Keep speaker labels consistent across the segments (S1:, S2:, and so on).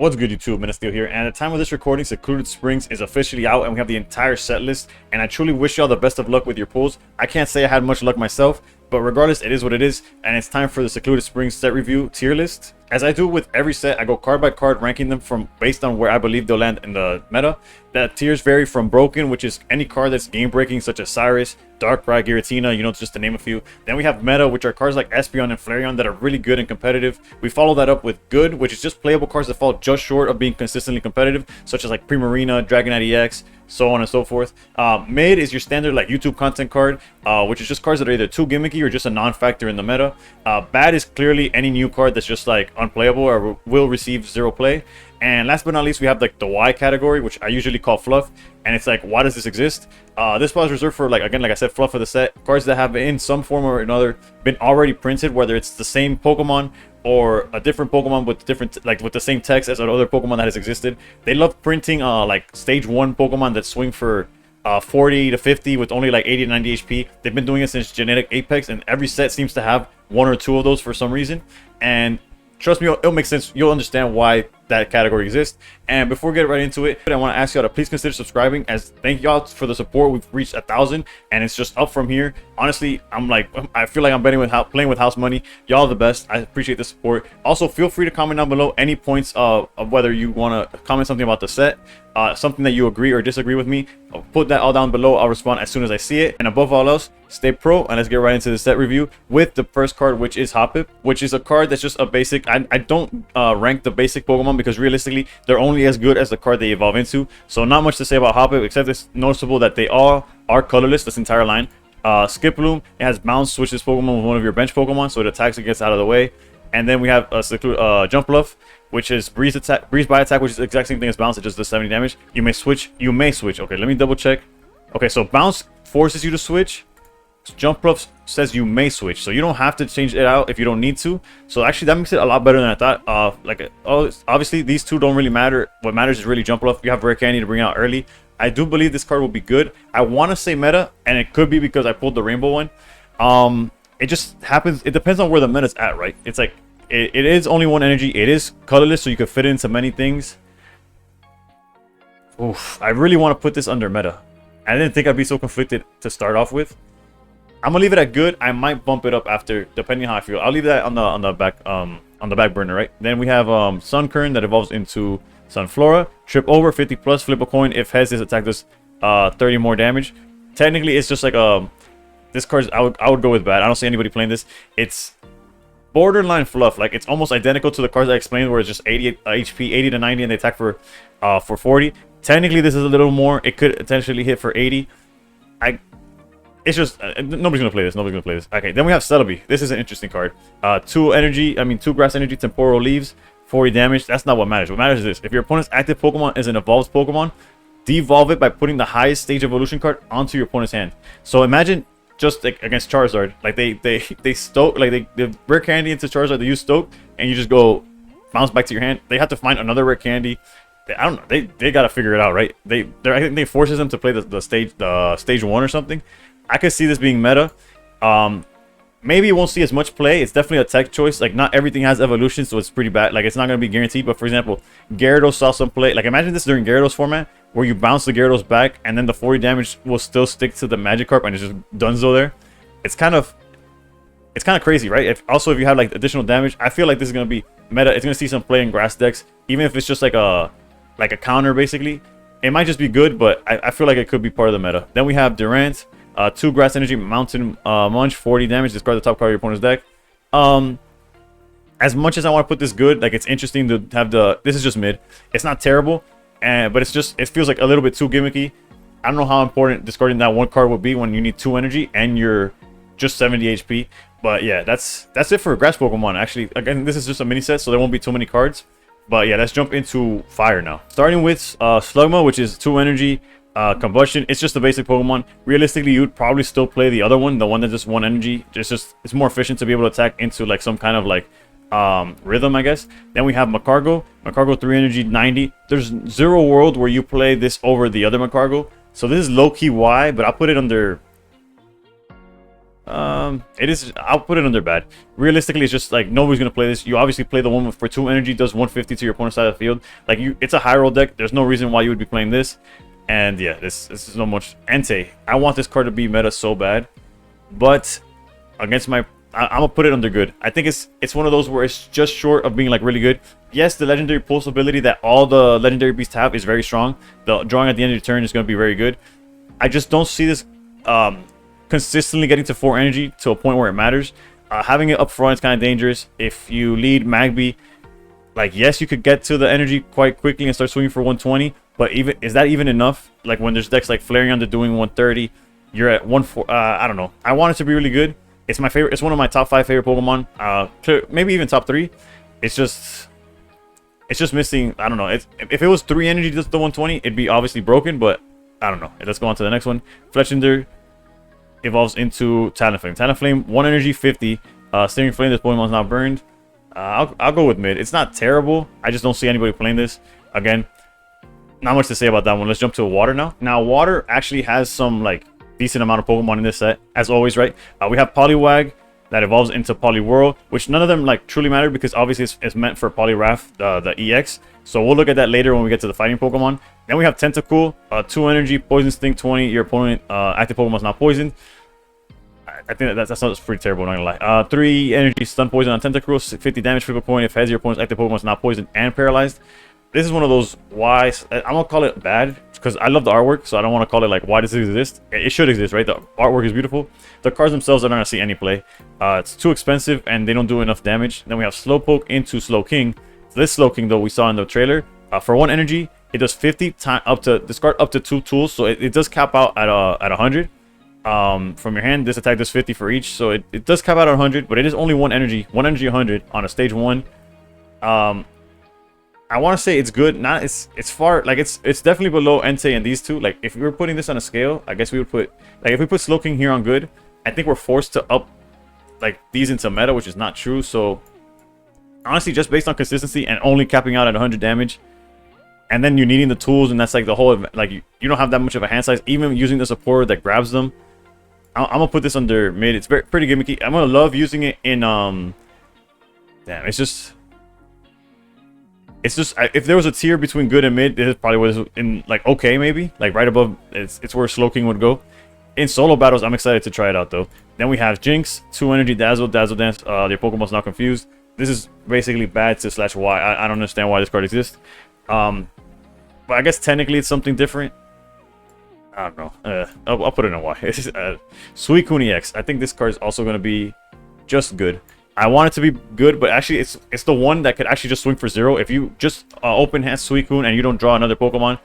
S1: What's good, YouTube? Steel here, and at the time of this recording, Secluded Springs is officially out, and we have the entire set list. And I truly wish y'all the best of luck with your pulls. I can't say I had much luck myself, but regardless, it is what it is, and it's time for the Secluded Springs set review tier list. As I do with every set, I go card by card, ranking them from based on where I believe they'll land in the meta. The tiers vary from broken, which is any card that's game breaking, such as Cyrus, Darkrai, Giratina, just to name a few. Then we have meta, which are cards like Espeon and Flareon that are really good and competitive. We follow that up with good, which is just playable cards that fall just short of being consistently competitive, such as like Primarina, Dragonite EX, so on and so forth. Mid is your standard like YouTube content card, which is just cards that are either too gimmicky or just a non-factor in the meta. Bad is clearly any new card that's just like unplayable or will receive zero play. And last but not least, we have like the Y category, which I usually call fluff. And it's like, why does this exist? This spot is reserved for, like I said, fluff of the set. Cards that have in some form or another been already printed, whether it's the same Pokemon or a different Pokemon with different, like with the same text as another Pokemon that has existed. They love printing like stage 1 Pokemon that swing for 40 to 50 with only like 80 to 90 HP. They've been doing it since Genetic Apex, and every set seems to have one or two of those for some reason. And trust me, it'll make sense. You'll understand why that category exists. And before we get right into it, I want to ask y'all to please consider subscribing, as thank y'all for the support. We've reached 1,000 and it's just up from here. Honestly, I feel like I'm playing with house money. Y'all are the best. I appreciate the support. Also, feel free to comment down below any points of whether you want to comment something about the set, something that you agree or disagree with me. I'll put that all down below. I'll respond as soon as I see it. And above all else, stay pro, and let's get right into the set review with the first card, which is Hoppip, which is a card that's just a basic. I don't rank the basic Pokemon because realistically they're only as good as the card they evolve into. So not much to say about Hoppip, except it's noticeable that they all are colorless, this entire line. Skip Bloom, it has bounce, switch this Pokemon with one of your bench Pokemon, so it attacks and gets out of the way. And then we have Jump Bluff, which is breeze by attack, which is the exact same thing as bounce. It just does 70 damage. You may switch. Okay, let me double check. Okay, so bounce forces you to switch. Jump Bluff says you may switch, so you don't have to change it out if you don't need to. So actually that makes it a lot better than I thought. Obviously these two don't really matter. What matters is really Jump Bluff. You have rare candy to bring out early. I do believe this card will be good. I want to say meta, and it could be because I pulled the rainbow one. It just happens. It depends on where the meta's at, right? It's like it is only one energy. It is colorless, so you could fit it into many things. Oof, I really want to put this under meta. I didn't think I'd be so conflicted to start off with. I'm gonna leave it at good. I might bump it up after, depending on how I feel. I'll leave that on the back burner, right? Then we have Sunkern that evolves into Sunflora. Trip over, 50 plus, flip a coin. If heads, this attack does 30 more damage. Technically, it's just like this card. I would go with bad. I don't see anybody playing this. It's borderline fluff. Like, it's almost identical to the cards I explained, where it's just 80 HP, 80 to 90, and they attack for 40. Technically, this is a little more. It could potentially hit for 80. It's just nobody's gonna play this. Nobody's gonna play this. Okay, then we have Celebi. This is an interesting card. 2 grass energy, temporal leaves, 40 damage. That's not what matters. What matters is this: if your opponent's active Pokemon is an evolved Pokemon, devolve it by putting the highest stage evolution card onto your opponent's hand. So imagine just like against Charizard, like they stoke, like they rare candy into Charizard. They use stoke, and you just go bounce back to your hand. They have to find another rare candy. I don't know. They gotta figure it out, right? I think they forces them to play the stage 1 or something. I could see this being meta. Maybe you won't see as much play. It's definitely a tech choice. Like, not everything has evolution, so it's pretty bad. Like, it's not going to be guaranteed. But for example, Gyarados saw some play. Like, imagine this during Gyarados format, where you bounce the Gyarados back, and then the 40 damage will still stick to the Magikarp, and it's just dunzo there. It's kind of crazy, right? If you have like additional damage, I feel like this is going to be meta. It's going to see some play in grass decks, even if it's just like a counter, basically. It might just be good, but I feel like it could be part of the meta. Then we have Durant. 2 grass energy, mountain munch, 40 damage. Discard the top card of your opponent's deck. As much as I want to put this good, like, it's interesting to have this is just mid. It's not terrible, but it feels like a little bit too gimmicky. I don't know how important discarding that one card would be when you need 2 energy and you're just 70 HP. But yeah, that's it for grass Pokemon. Actually, again, this is just a mini set, so there won't be too many cards. But yeah, let's jump into fire now. Starting with Slugma, which is 2 energy. Combustion. It's just a basic Pokemon. Realistically, you'd probably still play the other one, the one that's just 1 energy. It's more efficient to be able to attack into like some kind of like rhythm, I guess. Then we have Macargo. Macargo 3 energy, 90. There's zero world where you play this over the other Macargo. So this is low-key Y, but I'll put it under It is. I'll put it under bad. Realistically, it's just like nobody's gonna play this. You obviously play the one for 2 energy, does 150 to your opponent's side of the field. Like it's a high roll deck. There's no reason why you would be playing this. And yeah, this is not much. Entei. I want this card to be meta so bad, but against my, I'm gonna put it under good. I think it's one of those where it's just short of being like really good. Yes, the legendary pulse ability that all the legendary beasts have is very strong. The drawing at the end of your turn is gonna be very good. I just don't see this consistently getting to 4 energy to a point where it matters. Having it up front is kind of dangerous. If you lead Magby, like yes, you could get to the energy quite quickly and start swinging for 120. But is that even enough? Like when there's decks like Flareon that doing 130, you're at 140. I don't know. I want it to be really good. It's my favorite. It's one of my top 5 favorite Pokemon. Maybe even top 3. It's just missing. I don't know. If it was 3 energy just the 120, it'd be obviously broken. But I don't know. Let's go on to the next one. Fletchinder evolves into Talonflame. Talonflame, 1 energy, 50. Steering Flame, this Pokemon's not burned. I'll go with mid. It's not terrible. I just don't see anybody playing this. Again, not much to say about that one. Let's jump to water now. Now, water actually has some like decent amount of Pokemon in this set, as always, right? We have Poliwag that evolves into Poliwhirl, which none of them like truly matter because obviously it's meant for Poliwrath, the EX. So we'll look at that later when we get to the fighting Pokemon. Then we have Tentacool, 2 energy, Poison Sting, 20. Your opponent active Pokemon's not poisoned. I think that sounds pretty terrible, not gonna lie. 3 energy, Stun Poison on Tentacruel, 50 damage, flip a coin if has your opponent's active Pokemon's not poisoned and paralyzed. This is one of those why I'm gonna call it bad because I love the artwork, so I don't want to call it like why does it exist. It should exist, right? The artwork is beautiful. The cards themselves are not gonna see any play. It's too expensive and they don't do enough damage. Then we have Slowpoke into Slowking. This Slowking though we saw in the trailer, for 1 energy, it does 50 time up to discard up to 2 tools, so it does cap out at 100. From your hand, this attack does 50 for each, so it does cap out at 100, but it is only 1 energy 100 on a stage 1. I want to say it's good. Not it's far, like it's definitely below Entei and these two. Like if we were putting this on a scale, I guess we would put, like if we put Slowking here on good, I think we're forced to up like these into meta, which is not true. So honestly, just based on consistency and only capping out at 100 damage, and then you're needing the tools, and that's like the whole, like you don't have that much of a hand size, even using the supporter that grabs them. I'm gonna put this under mid. It's pretty gimmicky. I'm gonna love using it in damn, it's just if there was a tier between good and mid, this is probably what is in, like okay, maybe like right above. It's where Slowking would go. In solo battles, I'm excited to try it out though. Then we have Jinx, 2 energy, Dazzle Dance. Their Pokemon's not confused. This is basically bad to slash why. I don't understand why this card exists. But I guess technically it's something different. I don't know. I'll put it in Y. Suicune EX. I think this card is also going to be just good. I want it to be good, but actually it's the one that could actually just swing for 0. If you just open hand Suicune and you don't draw another Pokemon,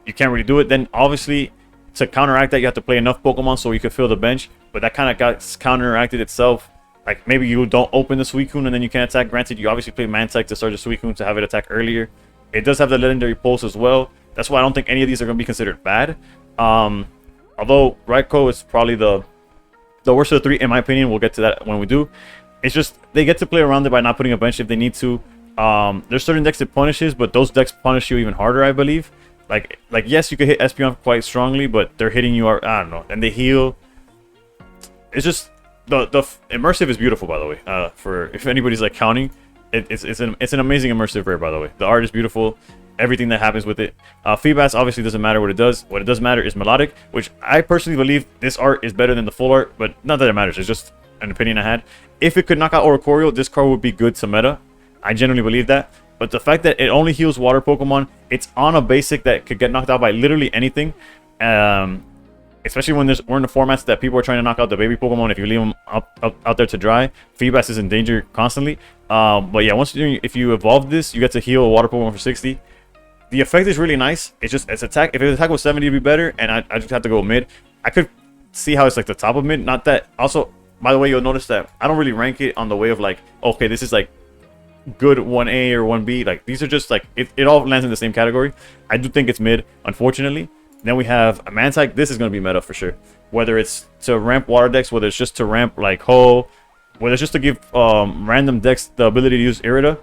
S1: you can't really do it. Then obviously to counteract that, you have to play enough Pokemon so you can fill the bench. But that kind of got counteracted itself. Like maybe you don't open the Suicune and then you can attack. Granted, you obviously play Mantech to start the Suicune to have it attack earlier. It does have the legendary pulse as well. That's why I don't think any of these are going to be considered bad. Although Raikou is probably the worst of the 3 in my opinion. We'll get to that when we do. It's just they get to play around it by not putting a bench if they need to. There's certain decks it punishes, but those decks punish you even harder, I believe. Like yes, you could hit Espeon quite strongly, but they're hitting you, I don't know, and they heal. It's just the immersive is beautiful, by the way. For if anybody's like counting, it's an amazing immersive rare, by the way. The art is beautiful. Everything that happens with it. Feedback obviously doesn't matter what it does. What it does matter is melodic, which I personally believe this art is better than the full art, but not that it matters. It's just an opinion I had. If it could knock out Oricorio, this card would be good to meta. I genuinely believe that. But the fact that it only heals water Pokemon, it's on a basic that could get knocked out by literally anything. Especially when we're in the formats that people are trying to knock out the baby Pokemon. If you leave them out there to dry, Feebas is in danger constantly. But yeah, if you evolve this, you get to heal a water Pokemon for 60. The effect is really nice. It's just its attack. If its attack was 70, it'd be better. And I just have to go mid. I could see how it's like the top of mid. Not that. Also, by the way, you'll notice that I don't really rank it on the way of like, okay, this is like good 1A or 1B. Like these are just like it all lands in the same category. I do think it's mid, unfortunately. Then we have a Mantech. This is going to be meta for sure. Whether it's to ramp water decks, whether it's just to ramp like Ho, whether it's just to give random decks the ability to use Irida,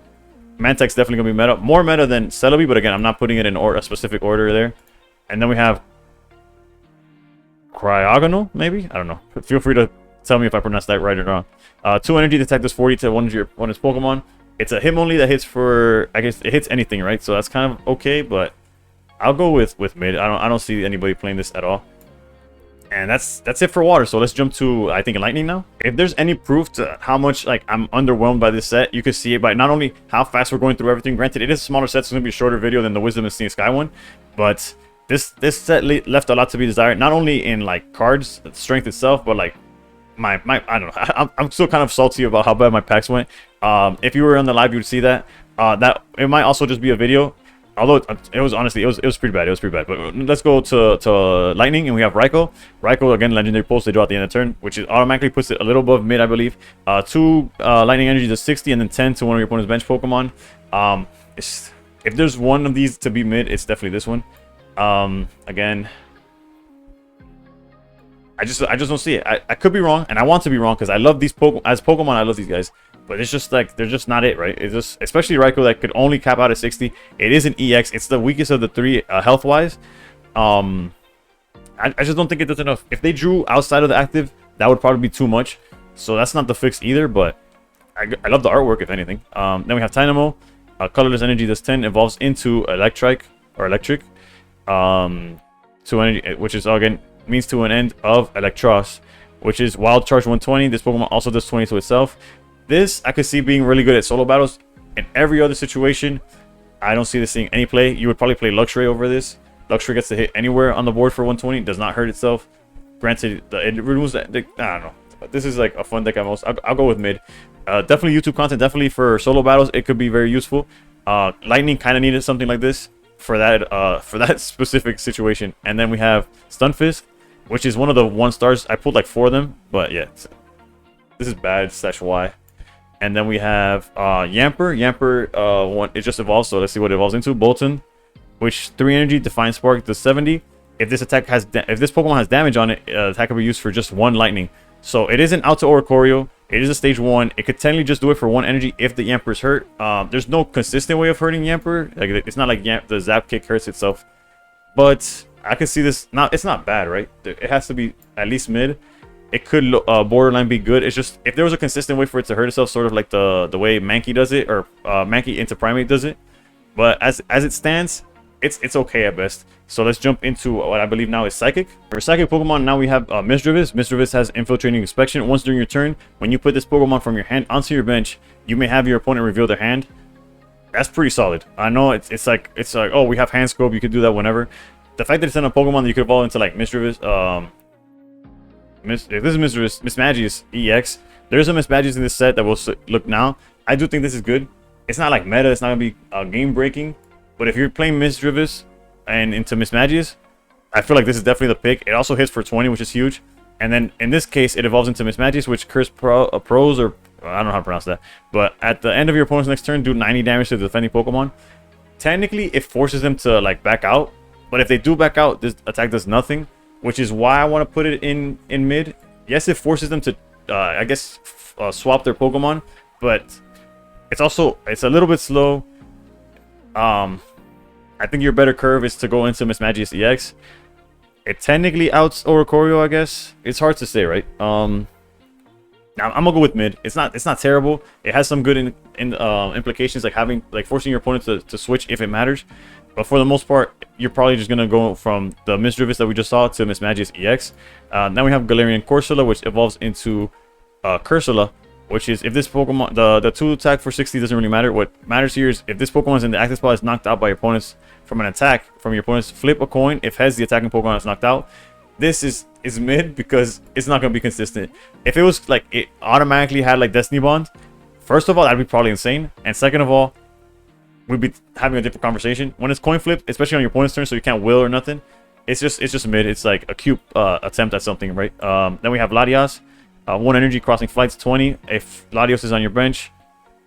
S1: Mantech's definitely going to be meta. More meta than Celebi, but again, I'm not putting it in a specific order there. And then we have Cryogonal, maybe? I don't know. Feel free to tell me if I pronounced that right or wrong. 2 energy to attack this 40 to one of your opponent's Pokemon. It's a hit only that hits for, I guess it hits anything, right? So that's kind of okay, but I'll go with mid. I don't see anybody playing this at all. And that's it for water. So let's jump to, I think, lightning now. If there's any proof to how much like I'm underwhelmed by this set, you can see it by not only how fast we're going through everything. Granted, it is a smaller set, so it's gonna be a shorter video than the Wisdom and Seeing Sky one, but this set left a lot to be desired. Not only in like cards strength itself, but like my I don't know. I'm still kind of salty about how bad my packs went. If you were on the live, you would see that. That it might also just be a video. Although it was honestly, it was pretty bad. It was pretty bad. But let's go to lightning, and we have Raikou. Raikou, again, legendary pulse. They draw at the end of the turn, which is automatically puts it a little above mid, I believe. 2 lightning energy to 60, and then 10 to one of your opponent's bench Pokemon. If there's one of these to be mid, it's definitely this one. Again, I just don't see it. I could be wrong, and I want to be wrong because I love these Pokemon. I love these guys. But it's just like, they're just not it, right? It's just, especially Raikou that could only cap out at 60. It is an EX. It's the weakest of the 3 health-wise. I just don't think it does enough. If they drew outside of the active, that would probably be too much. So that's not the fix either, but I love the artwork, if anything. Then we have Dynamo. Colorless energy does 10, evolves into electric. 2 energy, which is, again, means to an end of Electros, which is wild charge 120. This Pokemon also does 20 to itself. This I could see being really good at solo battles. In every other situation, I don't see this seeing any play. You would probably play Luxray over this. Luxray gets to hit anywhere on the board for 120, does not hurt itself. Granted, it removes that. I don't know. This is like a fun deck at most. I'll go with mid. Definitely YouTube content. Definitely for solo battles, it could be very useful. Lightning kind of needed something like this for that specific situation. And then we have Stunfisk, which is one of the 1-stars. I pulled like 4 of them, but yeah, this is bad. /Y. And then we have Yamper. Yamper, it just evolves, so let's see what it evolves into. Bolton, which 3 energy, Define Spark to 70. If this Pokemon has damage on it, attack can be used for just 1 lightning. So it isn't out to Oricorio. It is a stage 1. It could technically just do it for 1 energy if the Yamper is hurt. There's no consistent way of hurting Yamper. Like, it's not like the Zap Kick hurts itself. But I can see this. It's not bad, right? It has to be at least mid. It could borderline be good. It's just if there was a consistent way for it to hurt itself, sort of like the way Mankey does it, or Mankey into Primate does it. But as it stands, it's okay at best. So let's jump into what I believe now is Psychic. For Psychic Pokemon, now we have Misdreavus. Misdreavus has Infiltrating Inspection. Once during your turn, when you put this Pokemon from your hand onto your bench, you may have your opponent reveal their hand. That's pretty solid. I know it's like oh, we have Hand Scope. You could do that whenever. The fact that it's in a Pokemon that you could evolve into like Misdreavus, if this is Mismagius EX, there's some Mismagius in this set that will look now. I do think this is good. It's not like meta. It's not gonna be game breaking. But if you're playing Misdreavus and into Mismagius, I feel like this is definitely the pick. It also hits for 20, which is huge. And then in this case, it evolves into Mismagius, which Curse Pros, or I don't know how to pronounce that. But at the end of your opponent's next turn, do 90 damage to the defending Pokemon. Technically, it forces them to like back out. But if they do back out, this attack does nothing, which is why I want to put it in mid. Yes, it forces them to, I guess, swap their Pokemon, but it's a little bit slow. I think your better curve is to go into Mismagius EX. It technically outs Oricorio, I guess. It's hard to say, right? I'm gonna go with mid. It's not terrible. It has some good implications, like forcing your opponent to switch if it matters. But for the most part, you're probably just gonna go from the Misdreavus that we just saw to Mismagius EX. Now we have Galarian Corsola, which evolves into Cursola, which is if this Pokemon, the 2 attack for 60 doesn't really matter. What matters here is if this Pokemon is in the active spot, is knocked out by your opponents from an attack from your opponents, flip a coin. If heads, the attacking Pokemon is knocked out. This is mid because it's not gonna be consistent. If it was like it automatically had like Destiny Bond, first of all, that'd be probably insane, and second of all, we'd be having a different conversation. When it's coin flip, especially on your opponent's turn, so you can't will or nothing, it's just mid. It's like a cute attempt at something, right? Then we have Latias. 1 energy, crossing flights 20. If Latios is on your bench,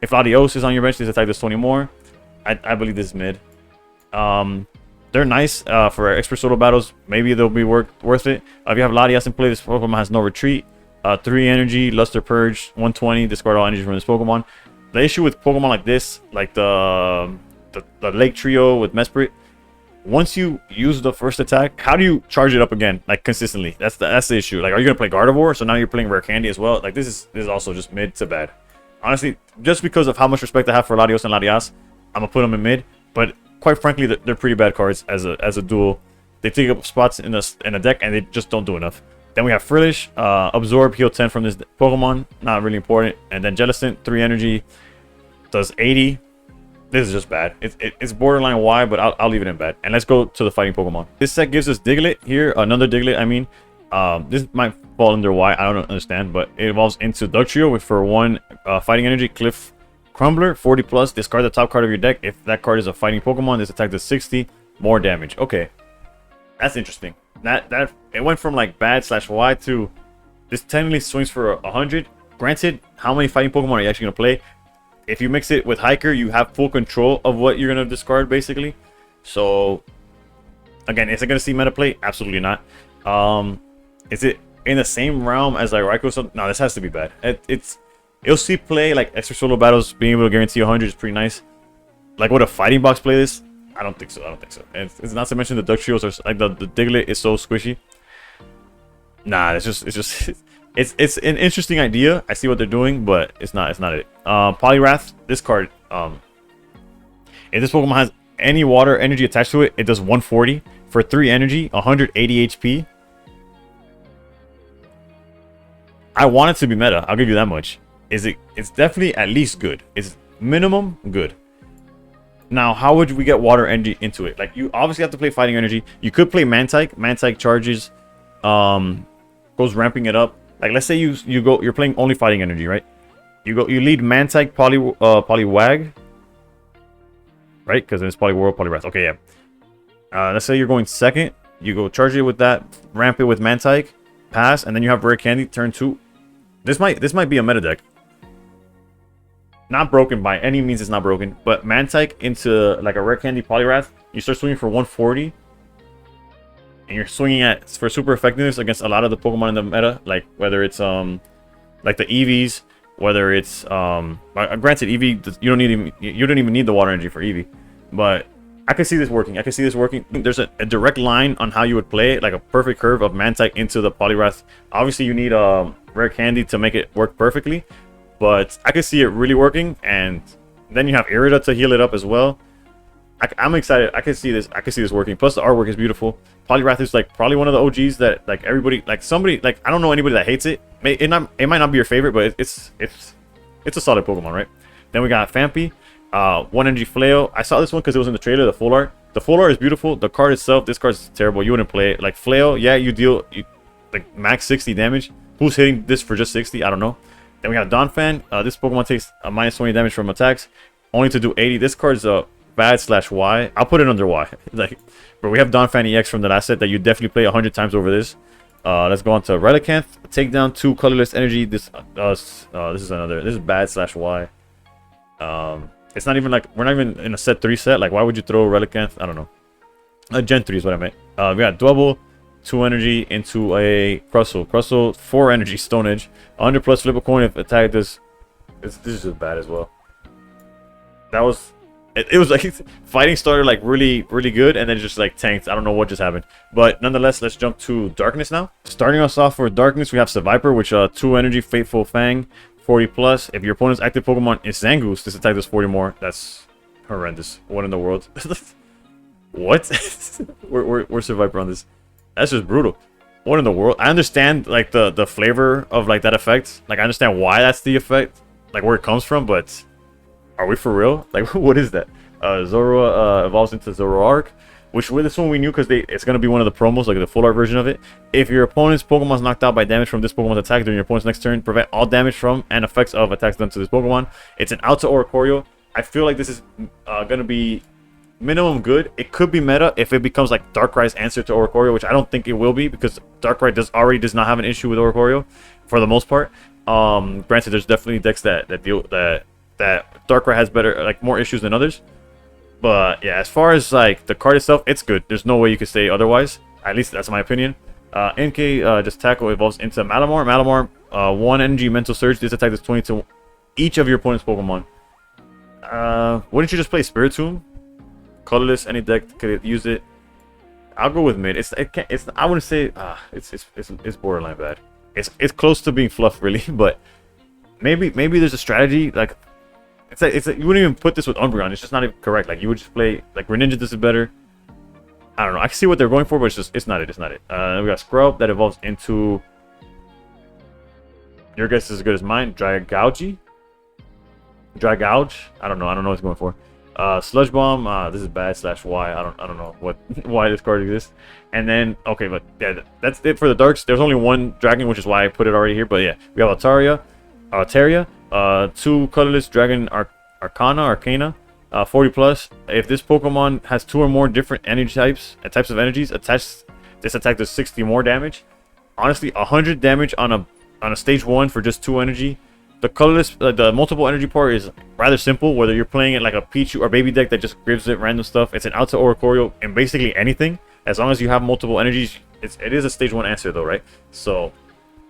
S1: this attack does 20 more. I believe this is mid. They're nice for expert solo battles. Maybe they'll be worth it. If you have Latias in play, this Pokemon has no retreat. 3 energy, Luster Purge, 120. Discard all energy from this Pokemon. The issue with Pokemon like this, like the Lake Trio with Mesprit, once you use the first attack, how do you charge it up again, like consistently? That's the issue. Like, are you gonna play Gardevoir? So now you're playing Rare Candy as well. Like, this is also just mid to bad. Honestly, just because of how much respect I have for Latios and Latias, I'm gonna put them in mid. But quite frankly, they're pretty bad cards as a duel. They take up spots in a deck and they just don't do enough. Then we have Frillish, absorb, heal 10 from this Pokemon, not really important. And then Jellicent, 3 energy, does 80. This is just bad. It's borderline Y, but I'll leave it in bad. And let's go to the fighting Pokemon. This set gives us Diglett here, another Diglett, I mean. This might fall under Y, I don't understand, but it evolves into Dugtrio with for 1 fighting energy, Cliff Crumbler, 40 plus. Discard the top card of your deck. If that card is a fighting Pokemon, this attack does 60 more damage. Okay, that's interesting. That it went from like bad / Y to this technically swings for 100. Granted, how many fighting Pokemon are you actually gonna play? If you mix it with Hiker, you have full control of what you're gonna discard basically. So again, is it gonna see meta play? Absolutely not. Is it in the same realm as like Raikou? So no, this has to be bad. It'll see play like extra solo battles. Being able to guarantee 100 is pretty nice. Like, would a fighting box play this? I don't think so. I don't think so. And it's not to mention the Dugtrios are like the Diglett is so squishy. Nah, it's an interesting idea. I see what they're doing, but it's not it. Poliwrath, this card, if this Pokemon has any water energy attached to it, it does 140 for 3 energy, 180 HP. I want it to be meta. I'll give you that much. It's definitely at least good. It's minimum good. Now, how would we get water energy into it? Like, you obviously have to play fighting energy. You could play Mantike. Mantike charges, goes ramping it up. Like, let's say you're playing only fighting energy, right? You lead Mantike, Poliwag, right? Because it's Poliwhirl, Poliwrath. Okay, yeah. Let's say you're going second. You go charge it with that, ramp it with Mantike, pass, and then you have Rare Candy turn 2. This might be a meta deck. Not broken by any means. It's not broken, but Mantike into like a Rare Candy Poliwrath, you start swinging for 140, and you're swinging for super effectiveness against a lot of the Pokemon in the meta, like whether it's like the EVs, whether it's granted EV you don't even need the water energy for EV, but I can see this working. There's a direct line on how you would play it, like a perfect curve of Mantike into the Poliwrath. Obviously, you need Rare Candy to make it work perfectly, but I can see it really working. And then you have Irida to heal it up as well. I'm excited. I can see this working. Plus, the artwork is beautiful. Poliwrath is like probably one of the OGs that like everybody, like somebody, like I don't know anybody that hates it. It might not be your favorite, but it's a solid Pokemon, right? Then we got Fampi. 1 energy Flail. I saw this one because it was in the trailer, the full art. The full art is beautiful. The card itself, this card is terrible. You wouldn't play it. Like Flail, yeah, you deal like max 60 damage. Who's hitting this for just 60? I don't know. Then we got Donphan. This Pokemon takes a minus 20 damage from attacks, only to do 80. This card's a bad / Y. I'll put it under Y. Like, but we have Donphan EX from the last set that you definitely play 100 times over this. Let's go on to Relicanth. Take down 2 colorless energy. This is bad / Y. It's not even like we're not even in a set 3 set. Like, why would you throw Relicanth? I don't know. Gen 3 is what I meant. We got Double, 2 energy into a Crustle. Crustle, 4 energy, Stone Edge. 100 plus, flip a coin if attack this. This is just bad as well. That was. It was like fighting started like really good, and then just like tanked. I don't know what just happened, but nonetheless, let's jump to Darkness now. Starting us off for Darkness, we have Seviper, which 2 energy, Fateful Fang, 40 plus. If your opponent's active Pokemon is Zangoose, this attack does 40 more. That's horrendous. What in the world? What? we're Seviper on this. That's just brutal. What in the world? I understand like the flavor of like that effect. Like I understand why that's the effect, like where it comes from, but are we for real? Like, what is that? Zorua evolves into Zoroark, which with this one we knew because it's going to be one of the promos, like the full art version of it. If your opponent's Pokemon is knocked out by damage from this Pokemon's attack during your opponent's next turn, prevent all damage from and effects of attacks done to this Pokemon. It's an out to Oricorio. I feel like this is going to be minimum good. It could be meta if it becomes like Darkrai's answer to Oricorio, which I don't think it will be because Darkrai does not have an issue with Oricorio for the most part. Granted, there's definitely decks that Darkrai has better, like more issues than others. But yeah, as far as like the card itself, it's good. There's no way you could say otherwise. At least that's my opinion. NK just tackle evolves into Malamar. Malamar, 1 energy mental surge. This attack does 20 to each of your opponent's Pokemon. Wouldn't you just play Spiritomb? Colorless, any deck could use it. I'll go with mid. I wouldn't say it's borderline bad. It's close to being fluff really, but maybe there's a strategy like you wouldn't even put this with Umbreon. It's just not even correct. Like you would just play like Greninja. This is better. I don't know. I can see what they're going for, but it's not it. It's not it. We got Scrub that evolves into. Your guess is as good as mine. Dragouge. I don't know. I don't know what it's going for. Sludge Bomb. This is bad / Y. I don't know what why this card exists. And then okay, but yeah, that's it for the darks. There's only one dragon, which is why I put it already here. But yeah, we have Altaria, 2 colorless dragon Arcana, 40 plus. If this Pokemon has 2 or more different energy types of energies attached, this attack does 60 more damage. Honestly, 100 damage on a stage 1 for just 2 energy. The colorless, the multiple energy part is rather simple. Whether you're playing it like a Pichu or baby deck that just gives it random stuff, it's an out to Oricorio and basically anything. As long as you have multiple energies, it is a stage 1 answer though, right? So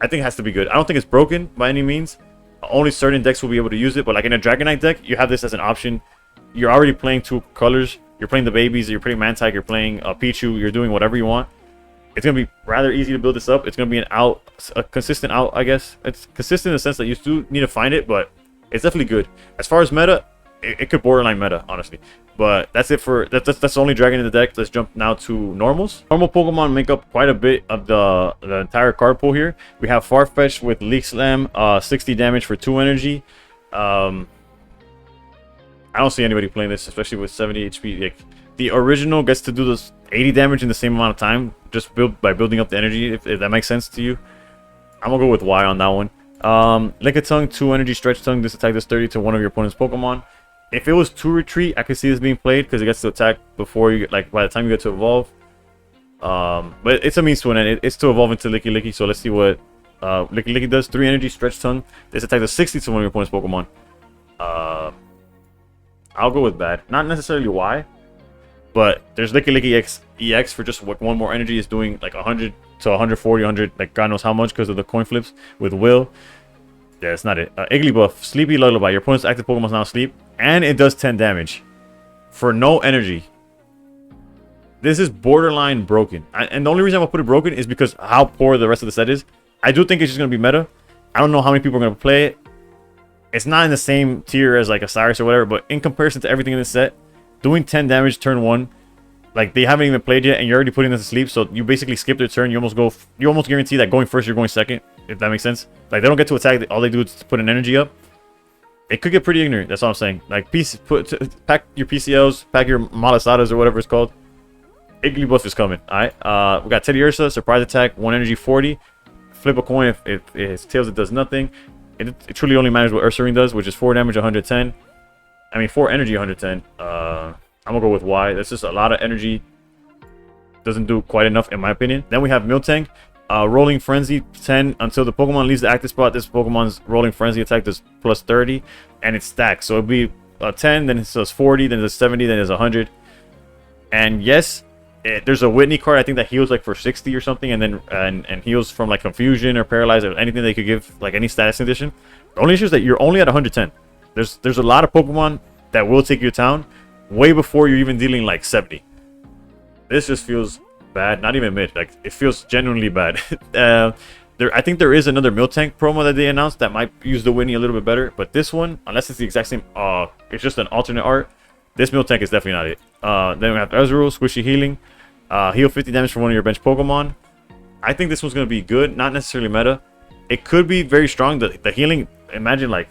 S1: I think it has to be good. I don't think it's broken by any means. Only certain decks will be able to use it, but like in a Dragonite deck, you have this as an option. You're already playing 2 colors. You're playing the babies. You're playing Mantike. You're playing Pichu. You're doing whatever you want. It's going to be rather easy to build this up. It's going to be a consistent out, I guess. It's consistent in the sense that you still need to find it, but it's definitely good. As far as meta, it could borderline meta, honestly. But that's it for... That's the only dragon in the deck. Let's jump now to normals. Normal Pokemon make up quite a bit of the entire card pool here. We have Farfetch'd with Leak Slam, 60 damage for 2 energy. I don't see anybody playing this, especially with 70 HP. Like, the original gets to do this 80 damage in the same amount of time, just by building up the energy, if that makes sense to you. I'm gonna go with Y on that one. Lickitung, 2 energy, Stretch Tongue. This attack does 30 to one of your opponent's Pokemon. If it was 2 retreat, I could see this being played because it gets to attack before you, like by the time you get to evolve. But it's a means to an end. It's to evolve into Licky. So let's see what Licky does. 3 energy, Stretch Tongue. This attack does 60 to one of your opponent's Pokemon. I'll go with bad. Not necessarily Y, but there's Licky EX for just one more energy is doing like 100 to 140, 100, like God knows how much because of the coin flips with Will. Yeah, it's not it. Igglybuff, Sleepy Lullaby. Your opponent's active Pokemon is now asleep, and it does 10 damage for no energy. This is borderline broken, and the only reason I'm gonna put it broken is because how poor the rest of the set is. I do think it's just gonna be meta. I don't know how many people are gonna play it. It's not in the same tier as like a Cyrus or whatever, but in comparison to everything in this set, doing 10 damage turn 1, like they haven't even played yet, and you're already putting them to sleep. So you basically skip their turn. You almost guarantee that going first, you're going second. If that makes sense. Like they don't get to attack. All they do is put an energy up. It could get pretty ignorant. That's all I'm saying. Like pack your PCLs, pack your Malasadas or whatever it's called. Igglybuff is coming. All right. We got Teddy Ursa, surprise attack, 1 energy, 40. Flip a coin if his tails it does nothing. It truly only matters what Ursaring does, which is 4 damage, 110. I mean 4 energy, 110. I'm gonna go with Y. That's just a lot of energy. Doesn't do quite enough in my opinion. Then we have Miltank. Rolling Frenzy 10 until the Pokemon leaves the active spot. This Pokemon's Rolling Frenzy attack does plus 30 and it stacks. So it'll be 10, then it does 40, then it does 70, then it does 100. And yes, there's a Whitney card I think that heals like for 60 or something, and then and heals from like confusion or paralyzed or anything they could give, like any status condition. The only issue is that you're only at 110. There's a lot of Pokemon that will take your town way before you're even dealing like 70. This just feels bad. Not even mid. Like it feels genuinely bad. I think there is another Miltank promo that they announced that might use the Whitney a little bit better, but this one, unless it's the exact same, it's just an alternate art. This Miltank is definitely not it. Then we have Ezreal, Squishy Healing, heal 50 damage from one of your bench Pokemon. I think this one's gonna be good, not necessarily meta. It could be very strong. The healing, imagine like,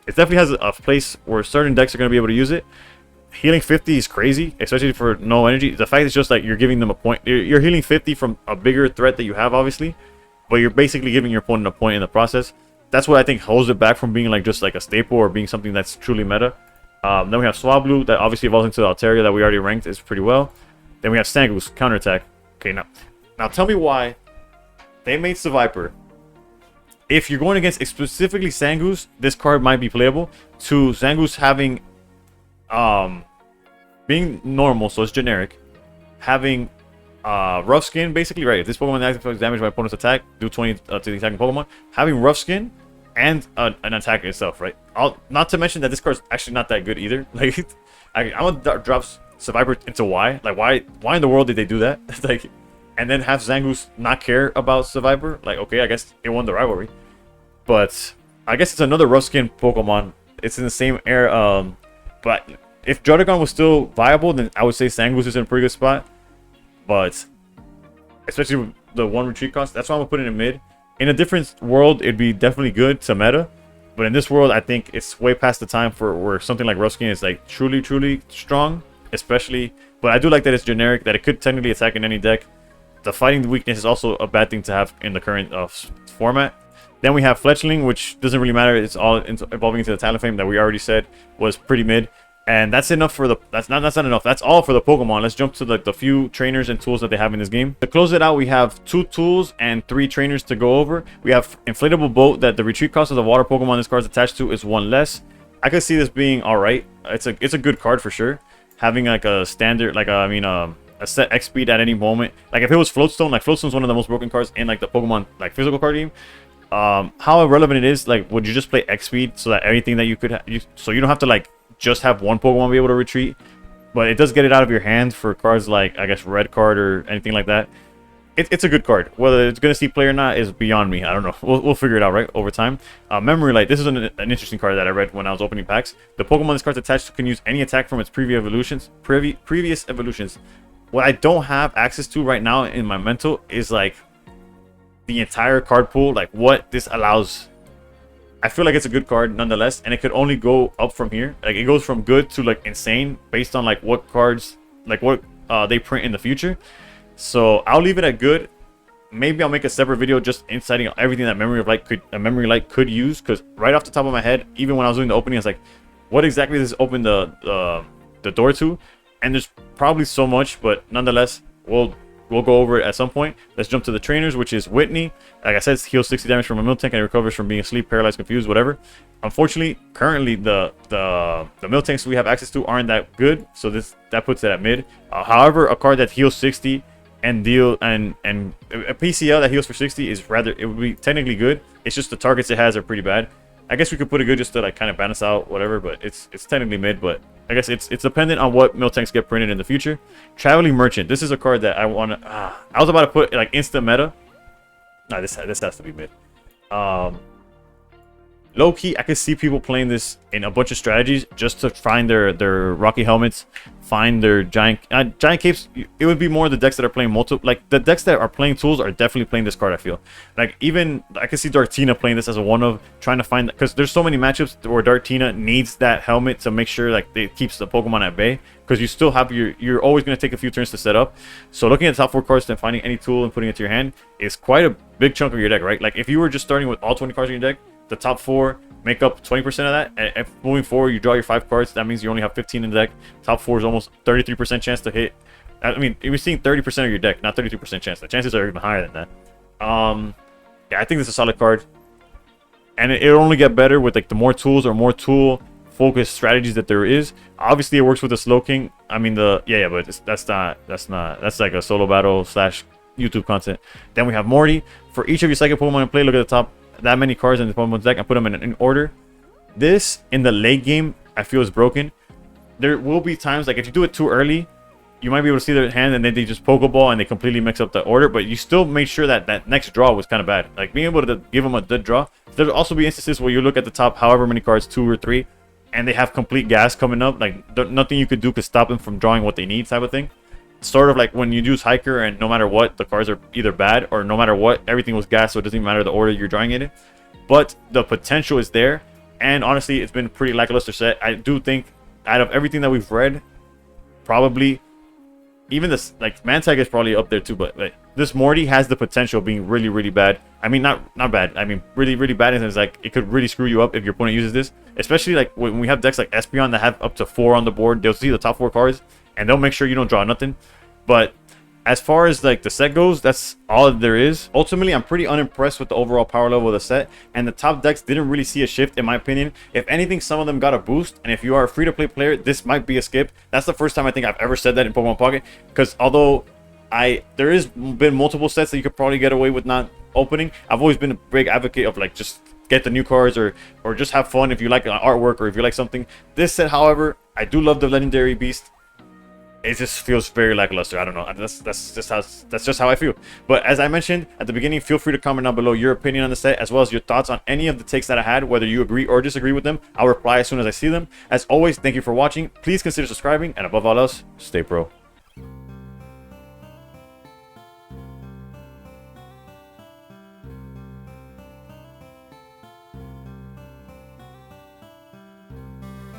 S1: it definitely has a place where certain decks are gonna be able to use it. Healing 50 is crazy, especially for no energy. The fact is just like you're giving them a point. You're healing 50 from a bigger threat that you have, obviously, but you're basically giving your opponent a point in the process. That's what I think holds it back from being like just like a staple or being something that's truly meta. Then we have Swablu that obviously evolves into Altaria that we already ranked is pretty well. Then we have Zangoose, counterattack. Okay, now tell me why they made Seviper. If you're going against specifically Zangoose, this card might be playable. To Zangoose having being normal, so it's generic, having rough skin basically, right? If this Pokemon activates damage by opponent's attack, do 20 to the attacking Pokemon. Having rough skin and an attack itself, right? Not to mention that this card's actually not that good either. Like I'm gonna drop Survivor into Y. Like, why in the world did they do that? Like, and then have Zangoose not care about Survivor. Like, okay, I guess it won the rivalry, but I guess it's another rough skin Pokemon. It's in the same era. But if Druddigon was still viable, then I would say Zangoose is in a pretty good spot. But especially with the 1 retreat cost, that's why I'm gonna put it in mid. In a different world, it'd be definitely good to meta. But in this world, I think it's way past the time for where something like rough skin is like truly strong. Especially, but I do like that it's generic, that it could technically attack in any deck. The fighting weakness is also a bad thing to have in the current format. Then we have Fletchling, which doesn't really matter. It's all evolving into the Talonflame that we already said was pretty mid. And that's enough for the... That's not enough. That's all for the Pokemon. Let's jump to the few trainers and tools that they have in this game. To close it out, we have 2 tools and 3 trainers to go over. We have Inflatable Boat, that the retreat cost of the water Pokemon this card is attached to is 1 less. I could see this being alright. It's a good card for sure. Having like a standard, like a set X speed at any moment. Like if it was Floatstone, like Floatstone's one of the most broken cards in like the Pokemon like physical card game. How irrelevant it is, like would you just play X speed so that everything that you could so you don't have to like just have one Pokemon be able to retreat, but it does get it out of your hands for cards like I guess Red Card or anything like that. It's a good card. Whether it's gonna see play or not is beyond me. I don't know. We'll figure it out right over time. Memory Light. This is an interesting card that I read when I was opening packs. The Pokemon this card's attached to can use any attack from its previous evolutions. What I don't have access to right now in my mental is like the entire card pool. Like what this allows. I feel like it's a good card nonetheless, and it could only go up from here. Like it goes from good to like insane based on like what cards, like what they print in the future. So I'll leave it at good. Maybe I'll make a separate video just inciting everything that Memory Light could use. Because right off the top of my head, even when I was doing the opening, I was like, what exactly does this open the door to? And there's probably so much, but nonetheless, we'll go over it at some point. Let's jump to the trainers, which is Whitney. Like I said, it heals 60 damage from a Miltank and recovers from being asleep, paralyzed, confused, whatever. Unfortunately, currently the Miltanks we have access to aren't that good, so that puts it at mid. However, a card that heals 60 and deal and a PCL that heals for 60 is rather, it would be technically good. It's just the targets it has are pretty bad. I guess we could put it good just to like kind of balance out whatever, but it's technically mid. But I guess it's dependent on what Miltanks get printed in the future. Traveling Merchant. This is a card that I want to. I was about to put like instant meta. No, this has to be mid. Low key, I could see people playing this in a bunch of strategies just to find their Rocky Helmets, find their giant capes. It would be more the decks that are playing multiple, like the decks that are playing tools are definitely playing this card. I feel like even I could see Dartina playing this as a one of, trying to find, because there's so many matchups where Dartina needs that helmet to make sure like it keeps the Pokemon at bay, because you still have you're always going to take a few turns to set up. So looking at the top 4 cards and finding any tool and putting it to your hand is quite a big chunk of your deck, right? Like if you were just starting with all 20 cards in your deck, the top 4 make up 20% of that, and if moving forward you draw your 5 cards, that means you only have 15 in the deck. Top 4 is almost 33% chance to hit. I mean, you're seeing 30% of your deck, not 32% chance. The chances are even higher than that. Yeah, I think this is a solid card, and it'll only get better with like the more tools or more tool focused strategies that there is. Obviously it works with the Slowking. I mean but that's like a solo battle / YouTube content. Then we have Morty. For each of your psychic Pokemon in play, look at the top that many cards in the Pokemon's deck and put them in order. This in the late game I feel is broken. There will be times like if you do it too early, you might be able to see their hand and then they just Pokeball and they completely mix up the order, but you still make sure that that next draw was kind of bad. Like being able to give them a dead draw. There'll also be instances where you look at the top however many cards, 2 or 3, and they have complete gas coming up. Like nothing you could do could stop them from drawing what they need, type of thing. Sort of like when you use Hiker and no matter what, the cards are either bad or no matter what, everything was gas, so it doesn't even matter the order you're drawing it in. But the potential is there, and honestly, it's been a pretty lackluster set. I do think out of everything that we've read, probably even this, like Mantag is probably up there too, but like, this Morty has the potential of being really, really bad. I mean, not bad. I mean, really, really bad in the sense like it could really screw you up if your opponent uses this. Especially like when we have decks like Espeon that have up to 4 on the board, they'll see the top 4 cards and they'll make sure you don't draw nothing. But as far as like the set goes, that's all there is. Ultimately, I'm pretty unimpressed with the overall power level of the set, and the top decks didn't really see a shift in my opinion. If anything, some of them got a boost, and if you are a free-to-play player, this might be a skip. That's the first time I think I've ever said that in Pokemon Pocket, because although there has been multiple sets that you could probably get away with not opening, I've always been a big advocate of like just get the new cards or just have fun if you like artwork or if you like something. This set, however, I do love the Legendary Beast. it just feels very lackluster. I don't know. That's just how I feel. But as I mentioned at the beginning, feel free to comment down below your opinion on the set, as well as your thoughts on any of the takes that I had, whether you agree or disagree with them. I'll reply as soon as I see them. As always, thank you for watching. Please consider subscribing, and above all else, stay pro.